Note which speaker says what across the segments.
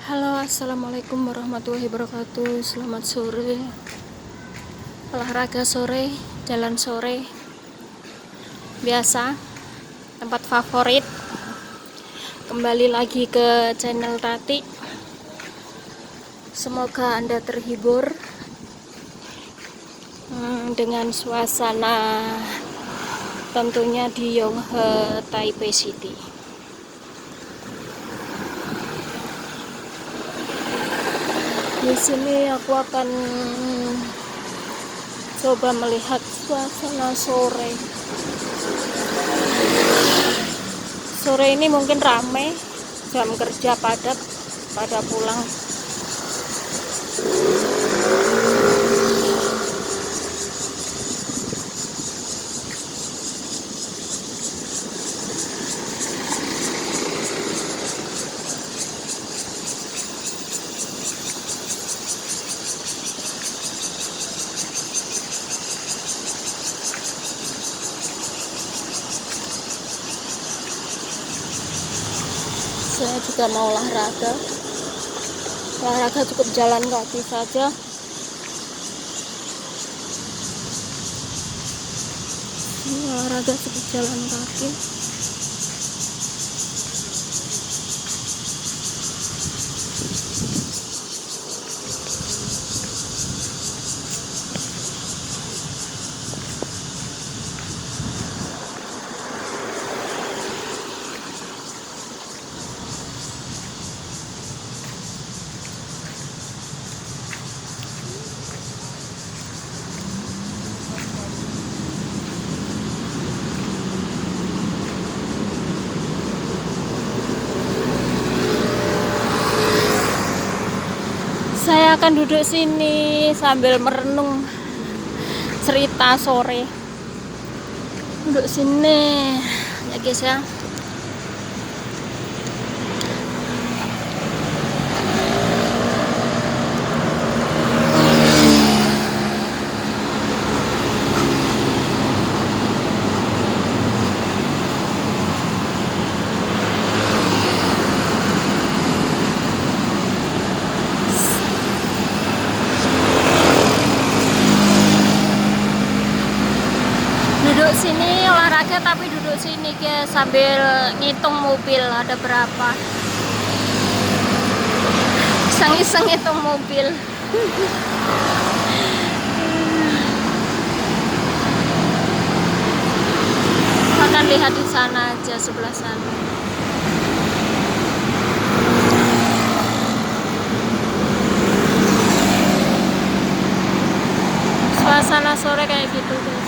Speaker 1: Halo, assalamualaikum warahmatullahi wabarakatuh. Selamat sore, olahraga sore, jalan sore, biasa, tempat favorit. Kembali lagi ke channel Tati. Semoga Anda terhibur dengan suasana tentunya di Yonghe, Taipei City. Di sini aku akan coba melihat suasana sore. Sore ini mungkin ramai, jam kerja padat, pada pulang. Saya juga mau olahraga cukup jalan kaki saja. Olahraga cukup jalan kaki. Saya akan duduk sini sambil merenung cerita sore. Duduk sini ya guys ya. Duduk sini olahraga tapi duduk sini guys sambil ngitung mobil ada berapa. Iseng-iseng ngitung mobil. Akan lihat di sana aja, sebelah sana. Suasana sore kayak gitu guys.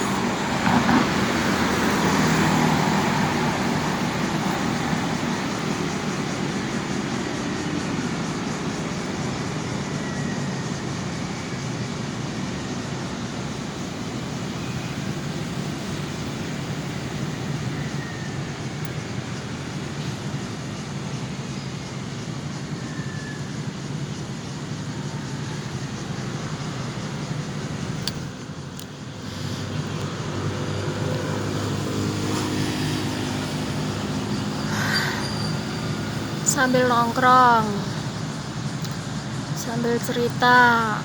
Speaker 1: Sambil nongkrong, sambil cerita.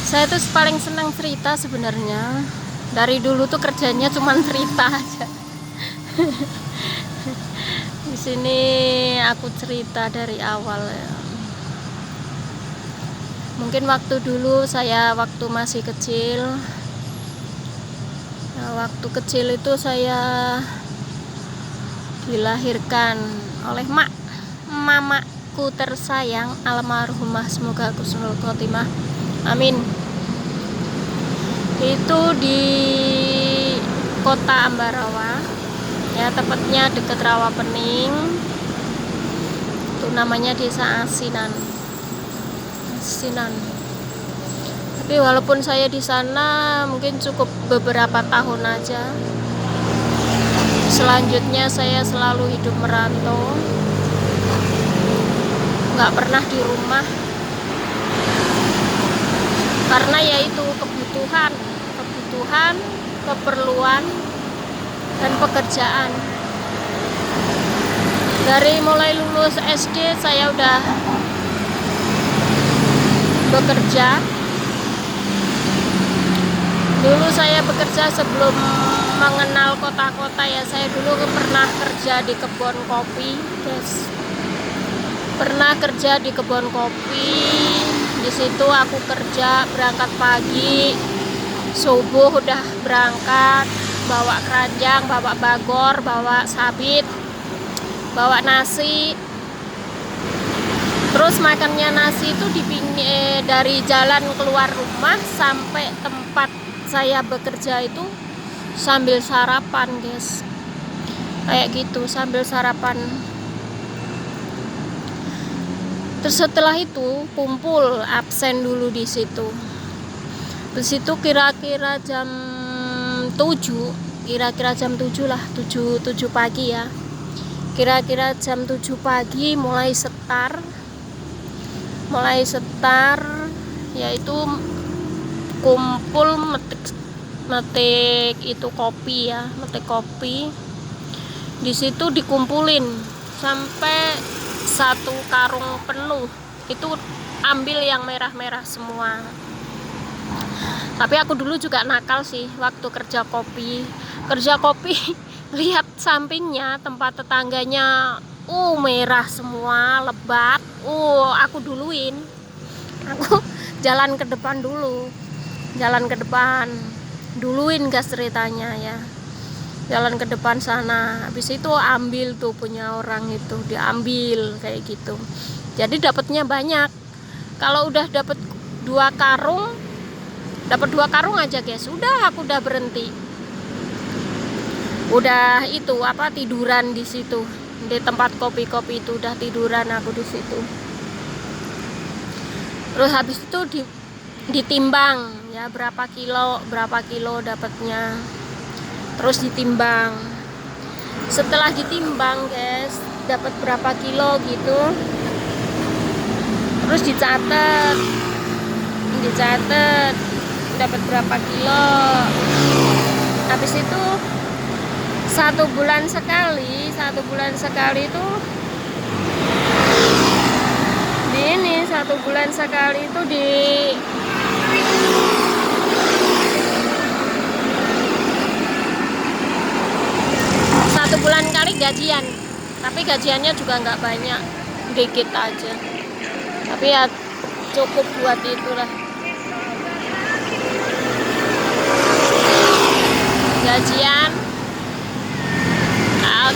Speaker 1: Saya tuh paling senang cerita sebenarnya. Dari dulu tuh kerjanya cuma cerita aja. Di sini aku cerita dari awal ya. Mungkin waktu dulu saya waktu masih kecil. Waktu kecil itu saya dilahirkan oleh mamaku tersayang almarhumah, semoga husnul khotimah, amin. Itu di kota Ambarawa ya, tepatnya dekat Rawapening. Itu namanya desa Asinan. Tapi walaupun saya di sana mungkin cukup beberapa tahun aja. Selanjutnya saya selalu hidup merantau, nggak pernah di rumah, karena yaitu kebutuhan, keperluan dan pekerjaan. Dari mulai lulus SD saya udah bekerja. Dulu saya bekerja sebelum mengenal kota-kota ya. Saya dulu pernah kerja di kebun kopi, guys. Pernah kerja di kebun kopi. Di situ aku kerja, berangkat pagi, subuh udah berangkat, bawa keranjang, bawa bagor, bawa sabit, bawa nasi. Terus makannya nasi itu dari jalan keluar rumah sampai tempat saya bekerja itu sambil sarapan, guys. Kayak gitu, sambil sarapan. Terus setelah itu kumpul, absen dulu di situ. Di situ kira-kira jam 7, kira-kira jam 7 lah, 7 pagi ya. Kira-kira jam 7 pagi mulai setar, yaitu kumpul metik itu kopi ya, metik kopi. Di situ dikumpulin sampai 1 karung penuh. Itu ambil yang merah-merah semua. Tapi aku dulu juga nakal sih waktu kerja kopi. Lihat sampingnya tempat tetangganya merah semua, lebat. Aku duluin. Aku jalan ke depan dulu. Duluin gas ceritanya ya. Jalan ke depan sana. Habis itu ambil tuh punya orang itu, diambil kayak gitu. Jadi dapatnya banyak. Kalau udah dapat 2 karung aja, guys. Aku udah berhenti. Udah itu tiduran di situ. Di tempat kopi-kopi itu udah tiduran aku di situ. Terus habis itu ditimbang ya, berapa kilo dapatnya. Terus ditimbang. Setelah ditimbang, guys, dapat berapa kilo gitu. Terus dicatat dapat berapa kilo. Habis itu 1 bulan sekali itu 1 bulan sekali itu di 1 bulan kali gajian. Tapi gajiannya juga nggak banyak, dikit aja. Tapi ya cukup buat itulah.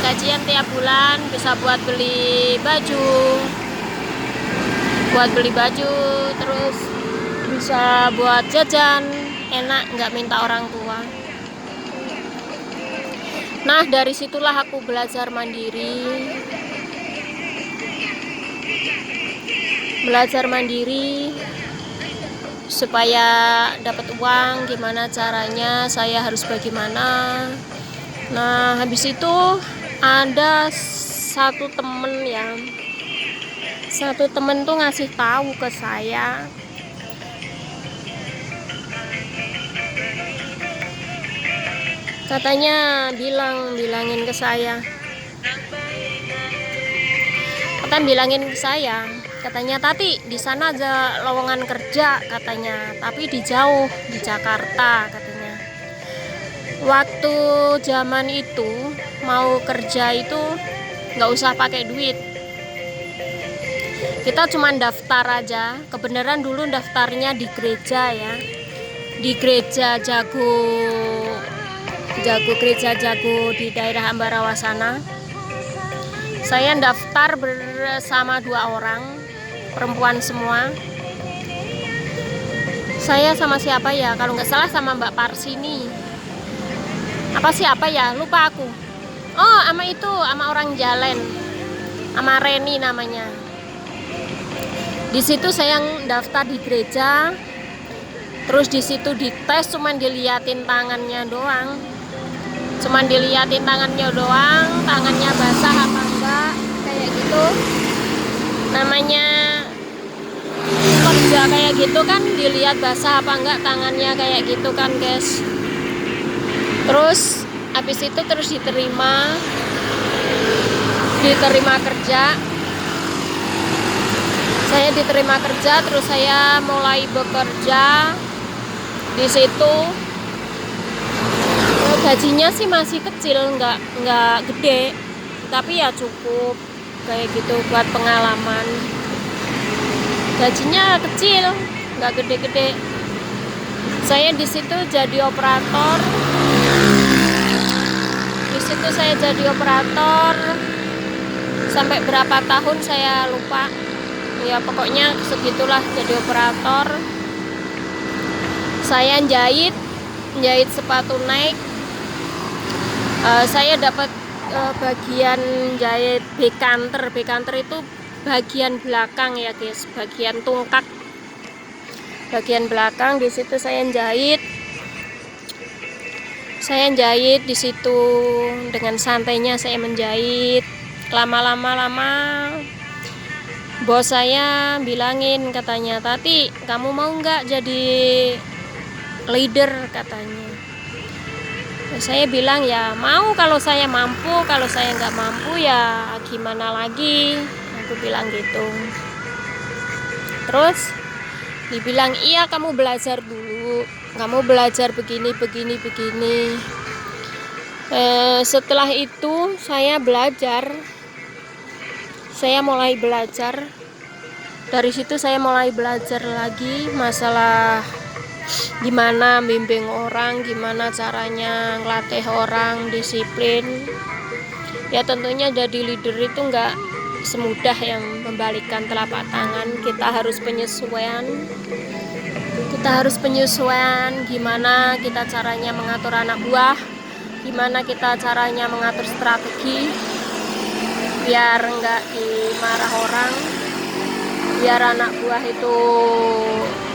Speaker 1: Gajian tiap bulan bisa buat beli baju, terus bisa buat jajan, enak, nggak minta orang tua. Nah, dari situlah aku belajar mandiri supaya dapat uang. Gimana caranya, saya harus bagaimana. Nah, habis itu ada satu temen tuh ngasih tahu ke saya, katanya bilangin ke saya, katanya, Tati, di sana ada lowongan kerja katanya, tapi di Jakarta katanya. Waktu zaman itu mau kerja itu nggak usah pakai duit, kita cuma daftar aja. Kebenaran dulu daftarnya di gereja ya, di gereja Jago di daerah Ambarawa sana. Saya daftar bersama 2 orang, perempuan semua. Saya sama siapa ya, kalau nggak salah sama Mbak Parsini. Siapa ya, lupa aku. Sama orang Jalen, sama Reni namanya. Di situ saya daftar di gereja. Terus di situ dites, cuman diliatin tangannya doang, tangannya basah apa enggak, kayak gitu. Namanya kerja kayak gitu kan, dilihat basah apa enggak tangannya, kayak gitu kan, guys. Terus habis itu terus diterima. diterima kerja. Saya diterima kerja, terus saya mulai bekerja di situ. Gajinya sih masih kecil, nggak gede, tapi ya cukup kayak gitu buat pengalaman. Gajinya kecil, nggak gede-gede. Saya di situ jadi operator. Di situ saya jadi operator sampai berapa tahun saya lupa. Ya pokoknya segitulah jadi operator. Saya jahit sepatu Nike. Saya dapat bagian jahit bekanter. Bekanter itu bagian belakang ya guys, bagian tungkak, bagian belakang. Di situ saya jahit di situ dengan santainya saya menjahit. Lama bos saya bilangin, katanya, "Tati, kamu mau nggak jadi leader?" katanya. Saya bilang ya mau kalau saya mampu, kalau saya nggak mampu ya gimana lagi, aku bilang gitu. Terus dibilang, "Iya, kamu belajar dulu, kamu belajar begini. Setelah itu saya mulai belajar. Dari situ saya mulai belajar lagi masalah gimana bimbing orang, gimana caranya ngelatih orang, disiplin. Ya tentunya jadi leader itu nggak semudah yang membalikkan telapak tangan. Kita harus penyesuaian gimana kita caranya mengatur anak buah, gimana kita caranya mengatur strategi biar nggak dimarah orang, biar anak buah itu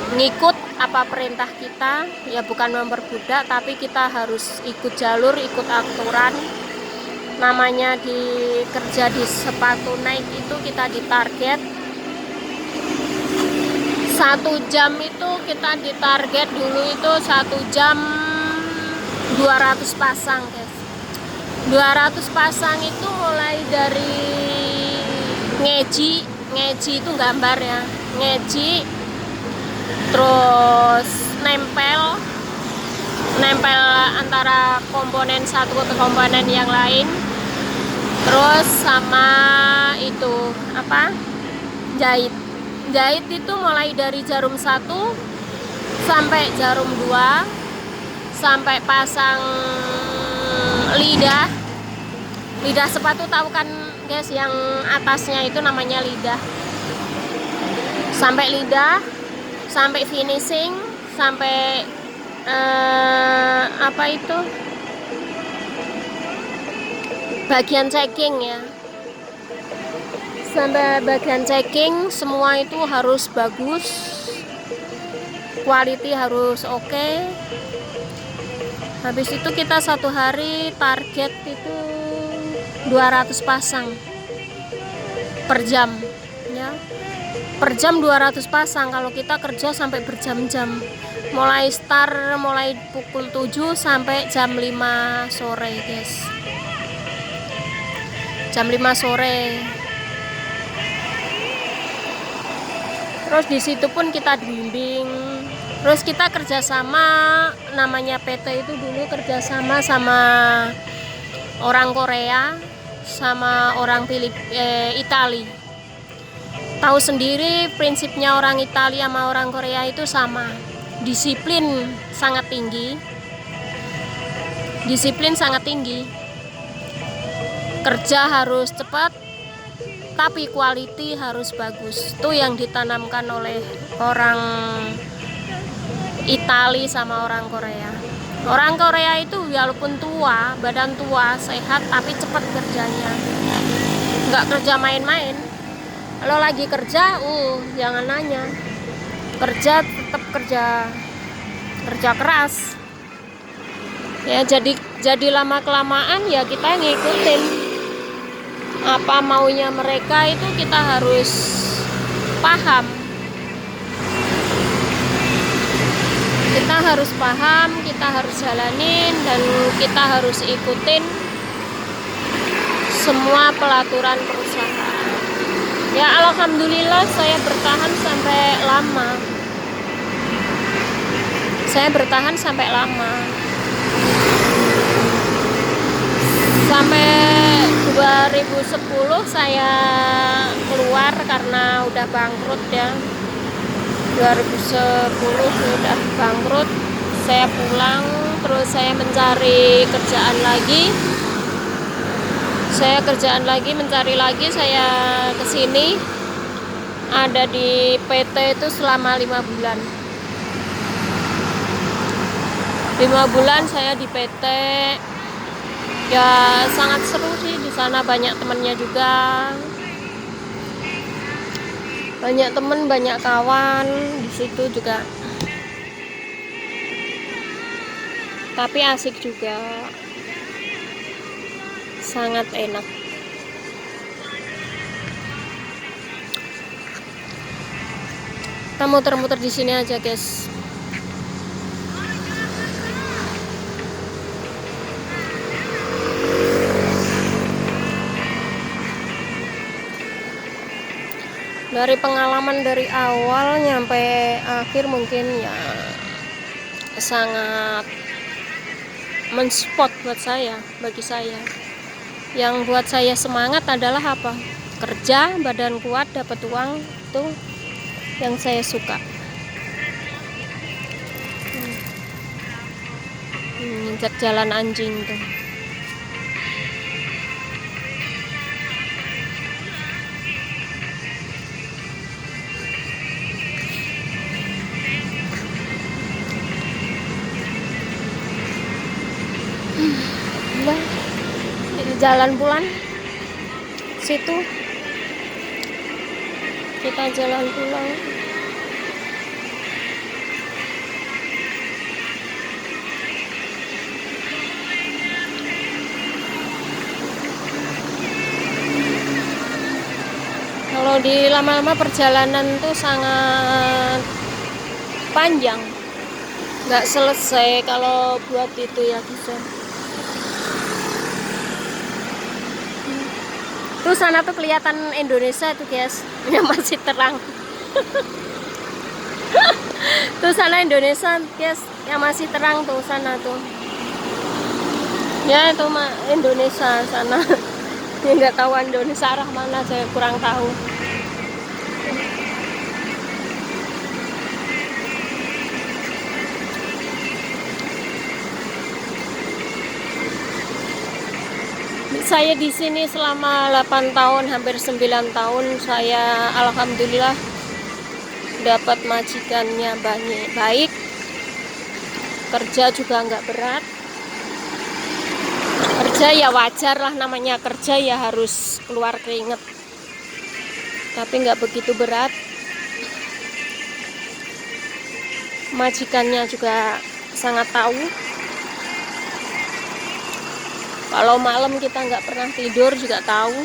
Speaker 1: ngikut apa perintah kita. Ya bukan memperbudak, tapi kita harus ikut jalur, ikut aturan. Namanya kerja di sepatu Nike itu kita ditarget 1 jam, itu kita ditarget dulu itu 1 jam 200 pasang guys. 200 pasang itu mulai dari ngeji itu gambar ya, ngeji, terus nempel antara komponen satu ke komponen yang lain, terus sama itu jahit itu mulai dari jarum 1 sampai jarum 2 sampai pasang lidah sepatu, tahu kan guys, yang atasnya itu namanya lidah. Sampai finishing, sampai bagian checking ya. Sampai bagian checking semua itu harus bagus, quality harus oke. Habis itu kita 1 hari target itu 200 pasang per jam ya. Per jam 200 pasang kalau kita kerja sampai berjam-jam. Mulai pukul 7 sampai jam 5 sore guys. Jam 5 sore. Terus di situ pun kita bimbing. Terus kita kerjasama, namanya PT itu dulu kerjasama sama orang Korea, sama orang Itali. Tahu sendiri prinsipnya orang Italia sama orang Korea itu sama. Disiplin sangat tinggi. Kerja harus cepat, tapi quality harus bagus. Itu yang ditanamkan oleh orang Itali sama orang Korea. Orang Korea itu walaupun tua, badan tua, sehat, tapi cepat kerjanya. Nggak kerja main-main. Kalau lagi kerja, jangan nanya. Tetap kerja keras. Ya jadi lama-kelamaan ya kita ngikutin apa maunya mereka, itu kita harus paham. kita harus jalanin dan kita harus ikutin semua pelaturan perusahaan. Ya alhamdulillah saya bertahan sampai lama. Saya bertahan sampai lama. Sampai 2010 saya keluar karena udah bangkrut ya. 2010 udah bangkrut. Saya pulang, terus saya mencari kerjaan lagi. Mencari lagi, saya kesini ada di PT itu selama 5 bulan. 5 bulan saya di PT, ya sangat seru sih di sana, banyak temennya juga, banyak temen, banyak kawan di situ juga. Tapi asik juga, sangat enak. Kita muter-muter di sini aja, guys. Dari pengalaman dari awal nyampe akhir mungkin ya sangat mensupport bagi saya. Yang buat saya semangat adalah apa? Kerja, badan kuat, dapat uang, itu yang saya suka. Injak jalan anjing tuh. Jalan pulang situ, kita jalan pulang. Kalau di lama-lama perjalanan tuh sangat panjang, nggak selesai kalau buat itu ya bisa. Tuh sana tuh kelihatan Indonesia tuh, guys, yang masih terang. Tuh sana Indonesia, guys, yang masih terang tuh sana tuh. Ya itu mah Indonesia sana. Ya nggak tahu Indonesia arah mana, saya kurang tahu. Saya di sini selama 8 tahun, hampir 9 tahun. Saya alhamdulillah dapat majikannya baik. Kerja juga nggak berat. Kerja ya wajar lah, namanya kerja ya harus keluar keringet. Tapi nggak begitu berat. Majikannya juga sangat tahu. Kalau malam kita nggak pernah tidur juga tahu.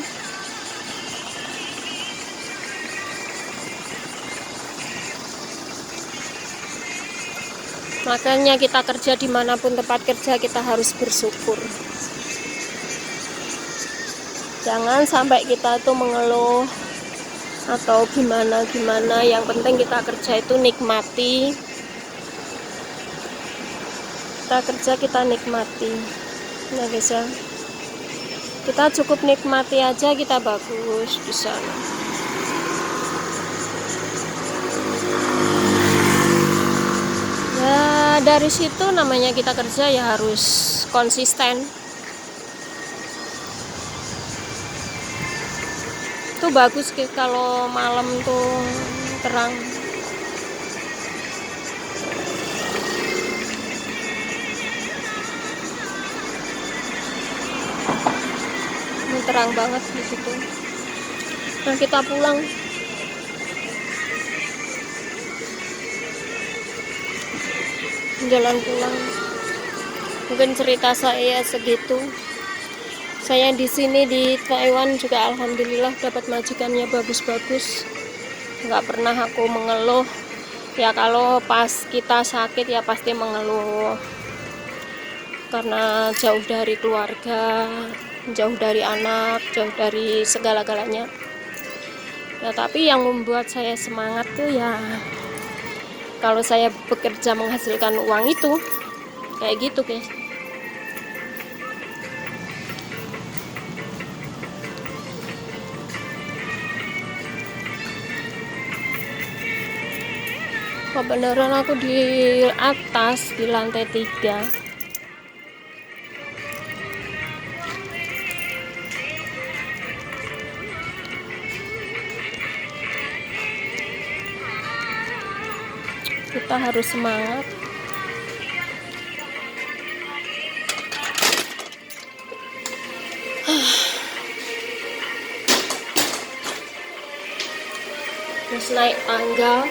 Speaker 1: Makanya kita kerja dimanapun tempat kerja, kita harus bersyukur. Jangan sampai kita tuh mengeluh atau gimana. Yang penting kita kerja itu nikmati. Kita kerja, kita nikmati. Nah guys ya, kita cukup nikmati aja, kita bagus di sana. Ya dari situ namanya kita kerja ya harus konsisten. Itu bagus kalau malam tuh terang. Terang banget di situ. Nah kita pulang. Jalan pulang. Mungkin cerita saya segitu. Saya di sini di Taiwan juga alhamdulillah dapat majikannya bagus-bagus. Nggak pernah aku mengeluh. Ya kalau pas kita sakit ya pasti mengeluh. Karena jauh dari keluarga. jauh dari anak, jauh dari segala-galanya. Nah, tapi yang membuat saya semangat tuh ya kalau saya bekerja menghasilkan uang itu kayak gitu guys. Kebenaran aku di atas di lantai 3. Kita harus semangat. Terus naik tangga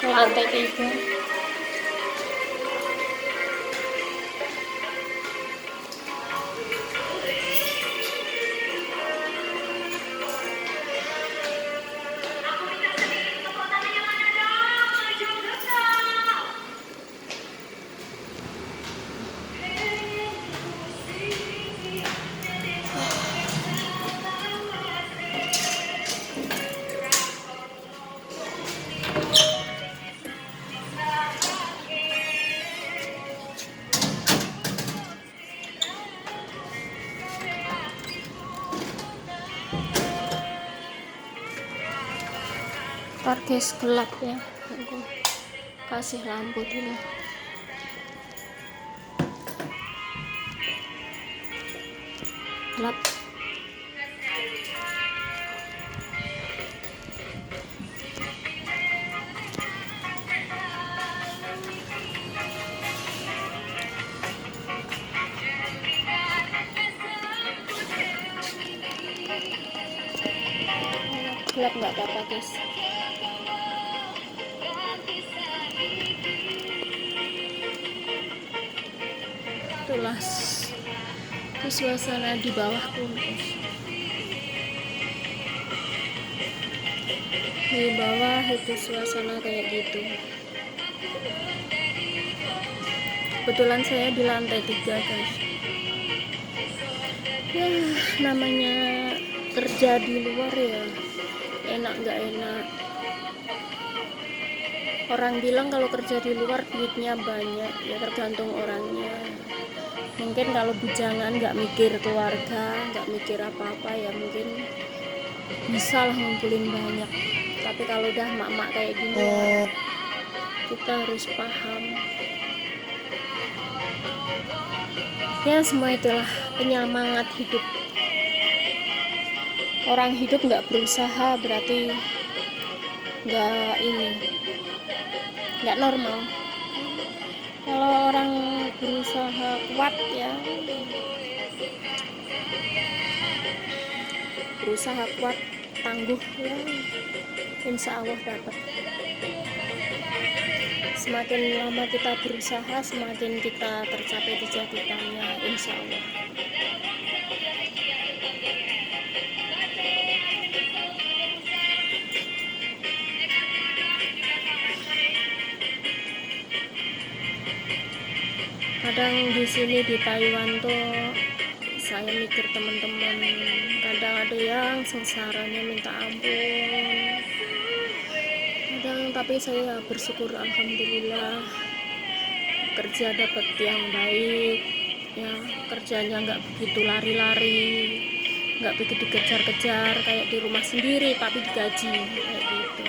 Speaker 1: ke lantai 3. Guys, gelap ya, aku kasih lampu dulu. Gelap. Gelap nggak apa-apa guys. Itulah itu suasana di bawahku guys. Di bawah itu suasana kayak gitu. Kebetulan saya di lantai 3 guys. Ya namanya kerja di luar ya enak nggak enak. Orang bilang kalau kerja di luar duitnya banyak, ya tergantung orangnya. Mungkin kalau bujangan nggak mikir keluarga, nggak mikir apa-apa ya mungkin bisa lah ngumpulin banyak. Tapi kalau udah mak-mak kayak gini ya, kita harus paham. Ya semua itulah penyemangat hidup. Orang hidup nggak berusaha berarti nggak normal. Kalau orang berusaha kuat ya, berusaha kuat tangguh ya, insya Allah dapat. Semakin lama kita berusaha, semakin kita tercapai cita-citanya, insya Allah. Kadang di sini di Taiwan tuh saya mikir teman-teman, kadang ada yang sengsaranya minta ampun. Tapi saya bersyukur alhamdulillah kerja dapat yang baik ya, kerjanya nggak begitu lari-lari, nggak begitu kejar-kejar kayak di rumah sendiri tapi digaji kayak gitu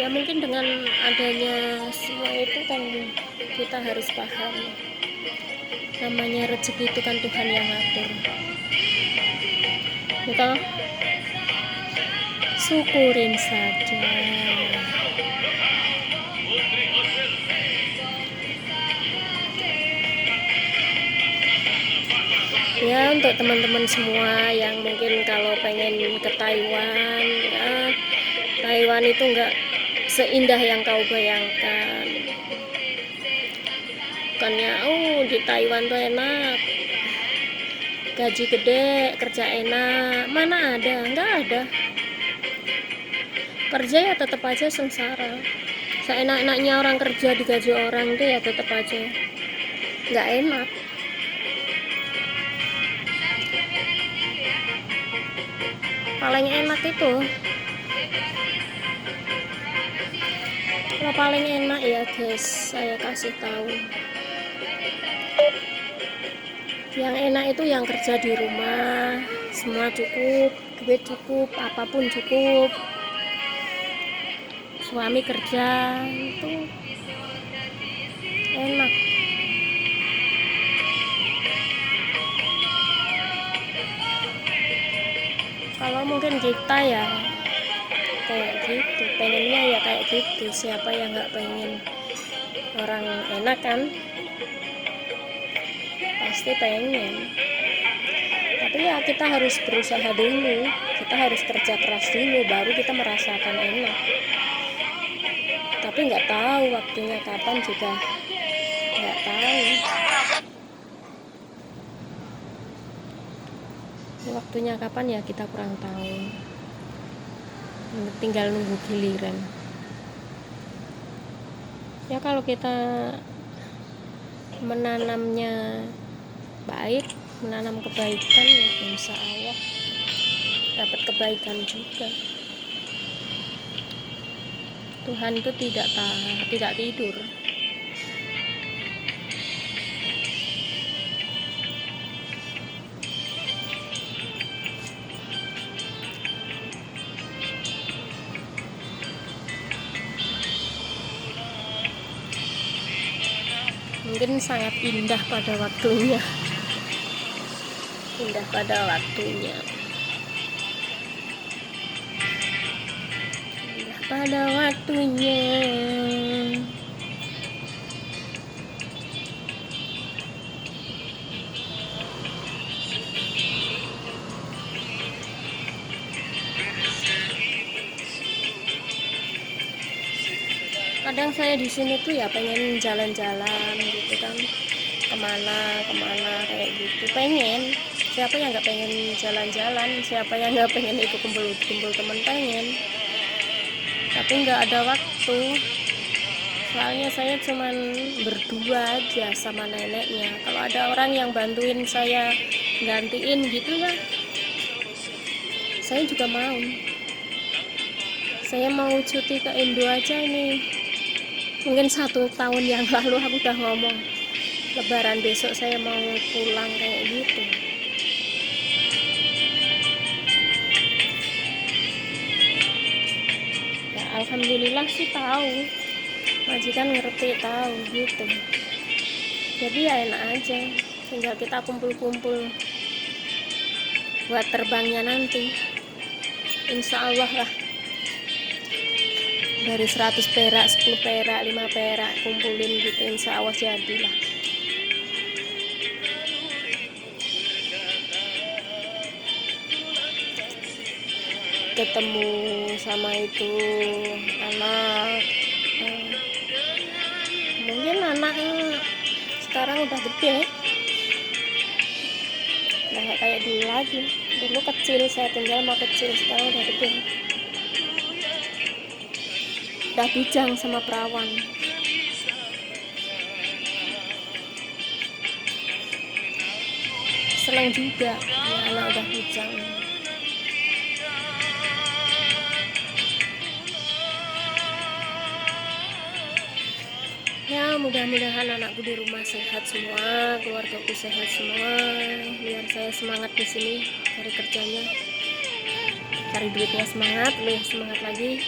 Speaker 1: ya. Mungkin dengan adanya semua itu kan kita harus paham namanya rezeki itu kan Tuhan yang ngatur, kita syukurin saja. Ya untuk teman-teman semua yang mungkin kalau pengen ke Taiwan ya, Taiwan itu enggak seindah yang kau bayangkan. Bukannya di Taiwan tuh enak, gaji gede, kerja enak, mana ada, enggak ada. Kerja ya tetap aja sengsara seenak-enaknya orang kerja digaji orang itu ya tetap aja nggak enak. Paling enak itu kalau paling enak ya guys, saya kasih tahu yang enak itu yang kerja di rumah, semua cukup, duit cukup, apapun cukup, suami kerja itu enak. Kalau mungkin kita ya kayak gitu, pengennya ya kayak gitu, siapa yang nggak pengen orang enak kan, pasti pengen. Tapi ya kita harus berusaha dulu, kita harus kerja keras dulu baru kita merasakan enak. Tapi nggak tahu waktunya kapan juga nggak tahu. Waktunya kapan ya kita kurang tahu, tinggal nunggu giliran. Ya kalau kita menanamnya baik, menanam kebaikan ya insya Allah dapat kebaikan juga. Tuhan itu tidak tidur. Mungkin sangat indah pada waktunya. Indah pada waktunya. Indah pada waktunya. Kadang saya di sini tuh ya pengen jalan-jalan gitu kan, kemana kayak gitu, pengen. Siapa yang nggak pengen jalan-jalan, siapa yang nggak pengen ikut kumpul temen, pengen. Tapi nggak ada waktu, soalnya saya cuman berdua aja sama neneknya. Kalau ada orang yang bantuin saya gantiin gitu ya, saya juga mau. Saya mau cuti ke Indo aja ini. Mungkin 1 tahun yang lalu aku udah ngomong lebaran besok saya mau pulang kayak gitu. Ya alhamdulillah sih tahu, majikan ngerti, tahu gitu. Jadi ya enak aja, tinggal kita kumpul-kumpul buat terbangnya nanti. Insya Allah lah, dari 100 perak, 10 perak, 5 perak kumpulin gitu, insya Allah jadilah. Ketemu sama itu anak, mungkin anak sekarang udah gede, udah gak kayak dulu lagi. Dulu kecil, saya tinggal mau kecil, sekarang udah gede, udah bujang sama perawan. Senang juga ya, anak udah bujang. Ya mudah-mudahan anakku di rumah sehat semua, keluargaku sehat semua, biar saya semangat di sini cari kerjanya, cari duitnya semangat, lebih semangat lagi.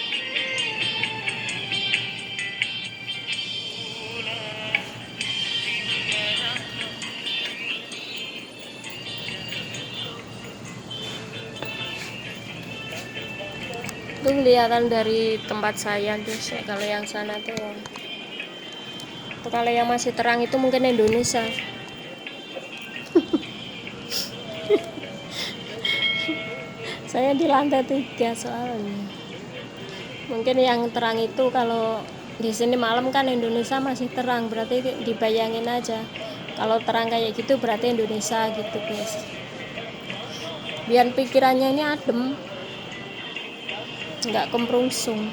Speaker 1: Itu kelihatan dari tempat saya guys ya, kalau yang sana tuh. Kalau yang masih terang itu mungkin Indonesia. Saya di lantai 3 soalnya. Mungkin yang terang itu kalau di sini malam kan Indonesia masih terang, berarti dibayangin aja. Kalau terang kayak gitu berarti Indonesia gitu guys. Biar pikirannya ini adem, nggak kemrungsung.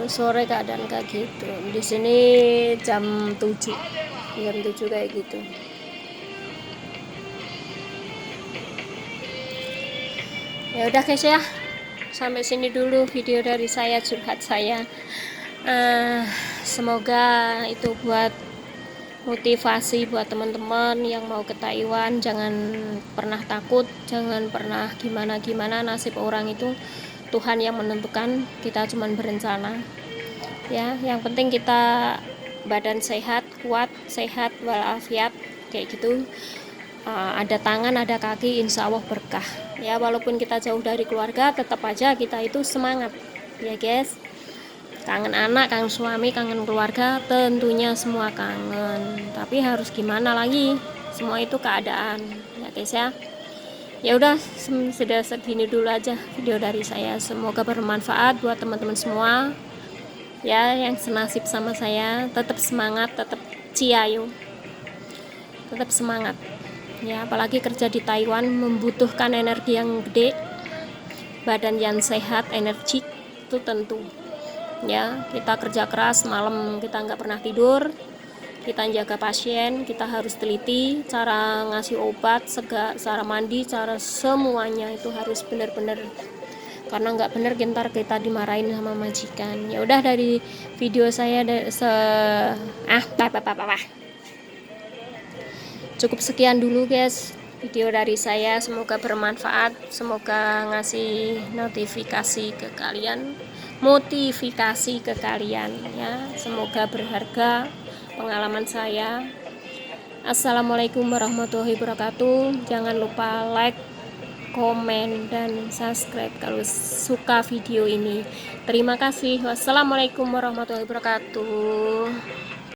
Speaker 1: sore keadaan kayak gitu. Di sini jam 7 kayak gitu. Ya udah guys ya, sampai sini dulu video dari saya, curhat saya. Semoga itu buat motivasi buat teman-teman yang mau ke Taiwan. Jangan pernah takut, jangan pernah gimana-gimana. Nasib orang itu Tuhan yang menentukan, kita cuman berencana ya. Yang penting kita badan sehat, kuat, sehat walafiat kayak gitu. Ada tangan, ada kaki, insya Allah berkah ya. Walaupun kita jauh dari keluarga, tetap aja kita itu semangat ya guys. Kangen anak, kangen suami, kangen keluarga, tentunya semua kangen. Tapi harus gimana lagi, semua itu keadaan ya guys ya. Ya udah, sudah segini dulu aja video dari saya. Semoga bermanfaat buat teman-teman semua ya, yang senasib sama saya. Tetap semangat, tetap ciayo, tetap semangat ya. Apalagi kerja di Taiwan membutuhkan energi yang gede, badan yang sehat, energi itu tentu ya. Kita kerja keras, malam kita nggak pernah tidur, kita jaga pasien, kita harus teliti cara ngasih obat, cara mandi, cara semuanya itu harus benar-benar, karena nggak benar ntar kita dimarahin sama majikan. Ya udah, dari video saya cukup sekian dulu guys video dari saya. Semoga bermanfaat, semoga ngasih motivasi ke kalian ya. Semoga berharga pengalaman saya. Assalamualaikum warahmatullahi wabarakatuh. Jangan lupa like, komen, dan subscribe kalau suka video ini. Terima kasih. Wassalamualaikum warahmatullahi wabarakatuh.